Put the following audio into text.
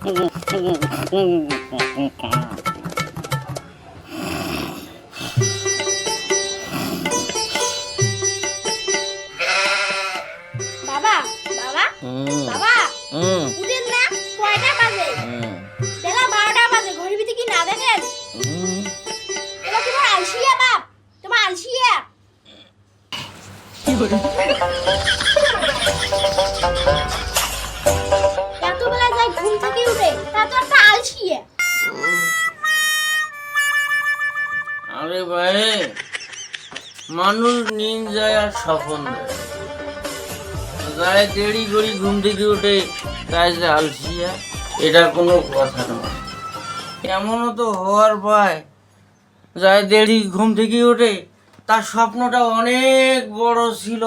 বাবা বাবা বাবা উঠেন না, কয়টা বাজে? বেলা 12টা বাজে, ঘড়ির ভিতরে কি না দেখেন? এবার তোমার আলসিয়া বাপ, তোমার আলসিয়া। এত বেলা যায় ঘুম থেকে উঠে, তা তো একটা আলসিয়া। আরে ভাই, মানুষ নিন যায় আর স্বপন যায় দেরি করি ঘুম থেকে উঠে, তাই যে আলসিয়া, এটা কোনো কথা নয়। এমনও তো হওয়ার পায় যায় দেরি ঘুম থেকে ওঠে, তার স্বপ্নটা অনেক বড় ছিল।